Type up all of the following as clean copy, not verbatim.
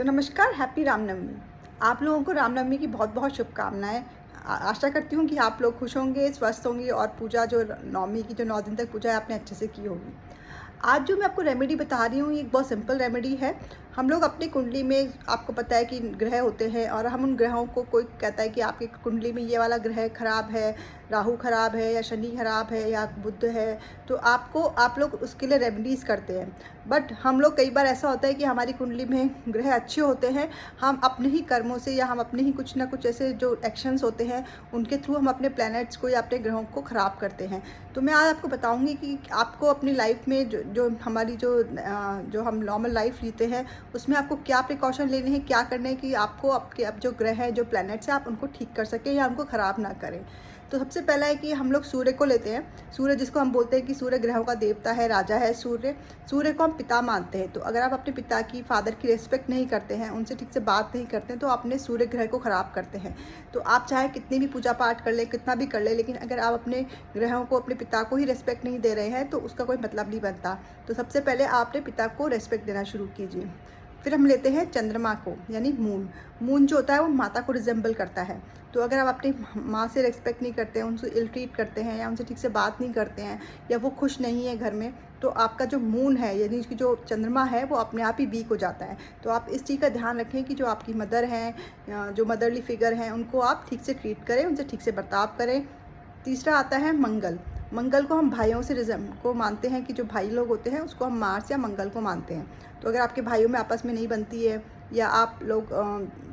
तो नमस्कार, हैप्पी रामनवमी। आप लोगों को रामनवमी की बहुत बहुत शुभकामनाएं। आशा करती हूँ कि आप लोग खुश होंगे, स्वस्थ होंगे और पूजा जो नवमी की जो 9 दिन तक पूजा है आपने अच्छे से की होगी। आज जो मैं आपको रेमेडी बता रही हूँ ये एक बहुत सिंपल रेमेडी है। हम लोग अपनी कुंडली में, आपको पता है कि ग्रह होते हैं और हम उन ग्रहों को, कोई कहता है कि आपकी कुंडली में ये वाला ग्रह खराब है, राहु खराब है या शनि खराब है या बुध है, तो आप लोग उसके लिए रेमेडीज़ करते हैं। बट हम लोग, कई बार ऐसा होता है कि हमारी कुंडली में ग्रह अच्छे होते हैं, हम अपने ही कर्मों से या हम अपने ही कुछ ना कुछ ऐसे जो एक्शंस होते हैं उनके थ्रू हम अपने प्लैनेट्स को या अपने ग्रहों को ख़राब करते हैं। तो मैं आज आपको बताऊंगी कि आपको अपनी लाइफ में जो हमारी जो हम नॉर्मल लाइफ जीते हैं उसमें आपको क्या प्रिकॉशन लेने हैं, क्या करने हैं कि आपको आपके अब जो ग्रह हैं, जो प्लैनेट्स हैं, आप उनको ठीक कर सकें या उनको ख़राब ना करें। तो सबसे पहला है कि हम लोग सूर्य को लेते हैं। सूर्य, जिसको हम बोलते हैं कि सूर्य ग्रहों का देवता है, राजा है सूर्य। सूर्य को हम पिता मानते हैं। तो अगर आप अपने पिता की, फादर की रिस्पेक्ट नहीं करते हैं, उनसे ठीक से बात नहीं करते हैं, तो अपने सूर्य ग्रह को ख़राब करते हैं। तो आप चाहे कितनी भी पूजा पाठ कर ले, कितना भी कर ले, लेकिन अगर आप अपने ग्रहों को, अपने पिता को ही रिस्पेक्ट नहीं दे रहे हैं तो उसका कोई मतलब नहीं बनता। तो सबसे पहले आप अपने पिता को रिस्पेक्ट देना शुरू कीजिए। फिर हम लेते हैं चंद्रमा को, यानी मून। मून जो होता है वो माता को रिजेंबल करता है। तो अगर आप अपनी माँ से रिस्पेक्ट नहीं करते हैं, उनसे इल ट्रीट करते हैं या उनसे ठीक से बात नहीं करते हैं या वो खुश नहीं है घर में, तो आपका जो मून है, यानी उसकी जो चंद्रमा है, वो अपने आप ही वीक हो जाता है। तो आप इस चीज़ का ध्यान रखें कि जो आपकी मदर हैं, जो मदरली फिगर हैं, उनको आप ठीक से ट्रीट करें, उनसे ठीक से बर्ताव करें। तीसरा आता है मंगल। मंगल को हम भाइयों से को मानते हैं कि जो भाई लोग होते हैं उसको हम मार्स या मंगल को मानते हैं। तो अगर आपके भाइयों में आपस में नहीं बनती है या आप लोग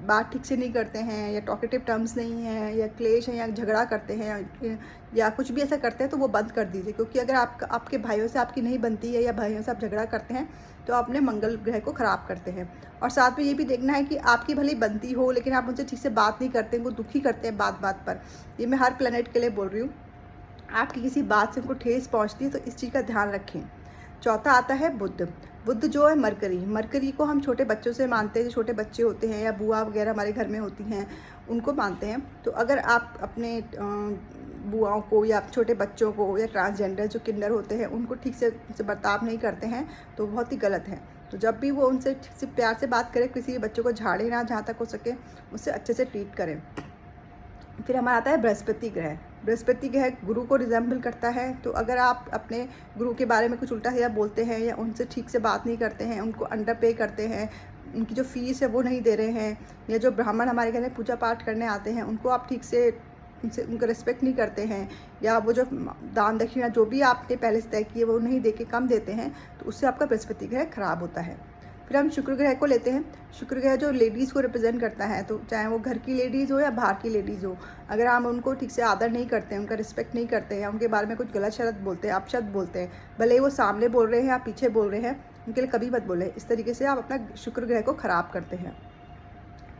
बात ठीक से नहीं करते हैं या टॉकेटिव टर्म्स नहीं है या क्लेश है या झगड़ा करते हैं या कुछ भी ऐसा करते हैं, तो वो बंद कर दीजिए। क्योंकि अगर आपके भाइयों से आपकी नहीं बनती है या भाइयों से आप झगड़ा करते हैं तो आप अपने मंगल ग्रह को ख़राब करते हैं। और साथ में ये भी देखना है कि आपकी भले बनती हो लेकिन आप उनसे ठीक से बात नहीं करते, उनको दुखी करते हैं बात बात पर। ये मैं हर प्लैनेट के लिए बोल रही हूँ। आपकी किसी बात से उनको ठेस पहुंचती है तो इस चीज़ का ध्यान रखें। चौथा आता है बुध। बुध जो है मरकरी। मरकरी को हम छोटे बच्चों से मानते हैं, जो छोटे बच्चे होते हैं या बुआ वगैरह हमारे घर में होती हैं उनको मानते हैं। तो अगर आप अपने बुआओं को या छोटे बच्चों को या ट्रांसजेंडर जो किंडर होते हैं उनको ठीक से बर्ताव नहीं करते हैं तो बहुत ही गलत है। तो जब भी वो उनसे ठीक से प्यार से बात करें, किसी बच्चों को झाड़े ना, जहाँ तक हो सके उससे अच्छे से ट्रीट करें। फिर हमारा आता है बृहस्पति ग्रह। बृहस्पति ग्रह गुरु को रिजेंबल करता है। तो अगर आप अपने गुरु के बारे में कुछ उल्टा सीधा बोलते हैं या उनसे ठीक से बात नहीं करते हैं, उनको अंडर पे करते हैं, उनकी जो फीस है वो नहीं दे रहे हैं, या जो ब्राह्मण हमारे घर में पूजा पाठ करने आते हैं उनको आप ठीक से उनका रिस्पेक्ट नहीं करते हैं, या वो जो दान दक्षिणा जो भी आपने पहले से तय किए वो नहीं दे के कम देते हैं, तो उससे आपका बृहस्पति ग्रह खराब होता है। फिर हम शुक्र ग्रह को लेते हैं। शुक्र ग्रह जो लेडीज़ को रिप्रेजेंट करता है, तो चाहे वो घर की लेडीज़ हो या बाहर की लेडीज़ हो, अगर हम उनको ठीक से आदर नहीं करते हैं, उनका रिस्पेक्ट नहीं करते हैं या उनके बारे में कुछ गलत शब्द बोलते हैं, अपशब्द बोलते हैं, भले ही वो सामने बोल रहे हैं या पीछे बोल रहे हैं, उनके लिए कभी मत बोले। इस तरीके से आप अपना शुक्र ग्रह को ख़राब करते हैं।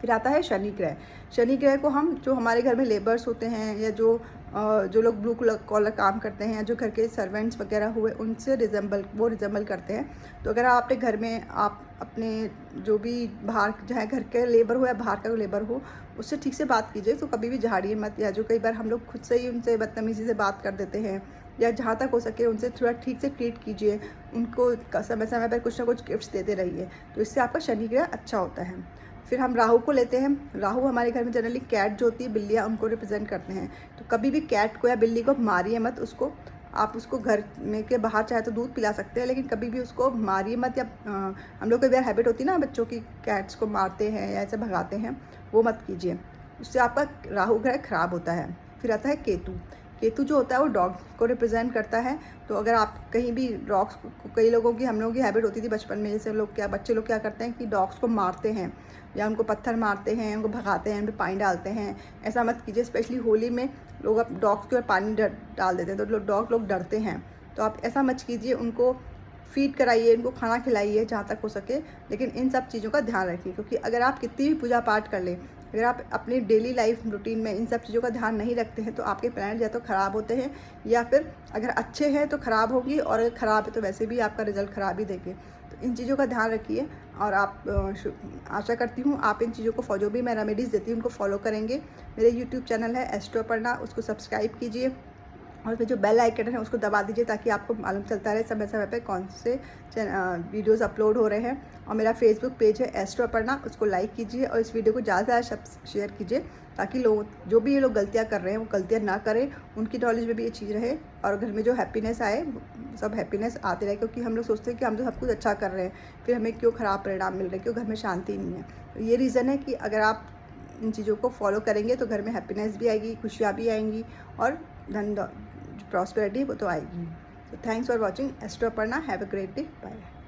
फिर आता है शनि ग्रह। शनि ग्रह को हम, जो हमारे घर में लेबर्स होते हैं या जो लोग ब्लू कॉलर काम करते हैं, जो घर के सर्वेंट्स वगैरह हुए, उनसे रिजेंबल करते हैं। तो अगर आप अपने घर में आप अपने जो भी बाहर, चाहे घर के लेबर हो या बाहर का लेबर हो, उससे ठीक से बात कीजिए। तो कभी भी झाड़िए मत, या जो कई बार हम लोग खुद से ही उनसे बदतमीज़ी से बात कर देते हैं, या जहाँ तक हो सके उनसे थोड़ा ठीक से ट्रीट कीजिए। उनको समय समय पर कुछ ना कुछ गिफ्ट्स देते रहिए, तो इससे आपका शनि ग्रह अच्छा होता है। फिर हम राहु को लेते हैं। राहु हमारे घर में जनरली कैट जो होती है, बिल्लियाँ, उनको रिप्रेजेंट करते हैं। तो कभी भी कैट को या बिल्ली को मारिए मत। उसको आप उसको घर में के बाहर चाहे तो दूध पिला सकते हैं, लेकिन कभी भी उसको मारिए मत। या हम लोग को एक बार हैबिट होती है ना बच्चों की, कैट्स को मारते हैं या ऐसे भगाते हैं, वो मत कीजिए। उससे आपका राहु ग्रह खराब होता है। फिर आता है केतु। केतु जो होता है वो डॉग को रिप्रेजेंट करता है। तो अगर आप कहीं भी डॉग्स को, कई लोगों की, हम लोगों की हैबिट होती थी बचपन में, जैसे बच्चे लोग क्या करते हैं कि डॉग्स को मारते हैं या उनको पत्थर मारते हैं, उनको भगाते हैं, उन पर पानी डालते हैं। ऐसा मत कीजिए। स्पेशली होली में लोग अब डॉग्स के ऊपर पानी डाल देते हैं, तो लोग डरते हैं। तो आप ऐसा मत कीजिए। उनको फीड कराइए, उनको खाना खिलाइए जहाँ तक हो सके, लेकिन इन सब चीज़ों का ध्यान रखिए। क्योंकि अगर आप कितनी भी पूजा पाठ कर लें, अगर आप अपनी डेली लाइफ रूटीन में इन सब चीज़ों का ध्यान नहीं रखते हैं, तो आपके प्लैनेट या तो ख़राब होते हैं, या फिर अगर अच्छे हैं तो ख़राब होगी, और अगर ख़राब है तो वैसे भी आपका रिजल्ट ख़राब ही देंगे। तो इन चीज़ों का ध्यान रखिए। और आप आशा करती हूँ आप इन चीज़ों को, जो भी मैं रेमेडीज़ देती हूँ उनको फॉलो करेंगे। मेरे यूट्यूब चैनल है एस्ट्रोपर्णा, उसको सब्सक्राइब कीजिए। और फिर जो बेल आइकन है उसको दबा दीजिए ताकि आपको मालूम चलता रहे समय समय पे कौन से वीडियोस अपलोड हो रहे हैं। और मेरा फेसबुक पेज है एस्ट्रो अपर्णा, उसको लाइक कीजिए और इस वीडियो को ज़्यादा से ज़्यादा शेयर कीजिए ताकि लोग जो भी ये लोग गलतियाँ कर रहे हैं वो गलतियाँ ना करें, उनकी नॉलेज में भी ये चीज़ रहे और घर में जो हैप्पीनेस आए, सब हैप्पीनेस आते रहे। क्योंकि हम लोग सोचते हैं कि हम तो सब कुछ अच्छा कर रहे हैं, फिर हमें क्यों ख़राब परिणाम मिल रहे हैं, क्यों घर में शांति नहीं है। तो ये रीज़न है कि अगर आप इन चीज़ों को फॉलो करेंगे तो घर में हैप्पीनेस भी आएगी, खुशियाँ भी आएंगी और धन प्रॉस्पेरिटी वो तो आएगी। तो thanks for watching astro Aparna. Have a great day. Bye.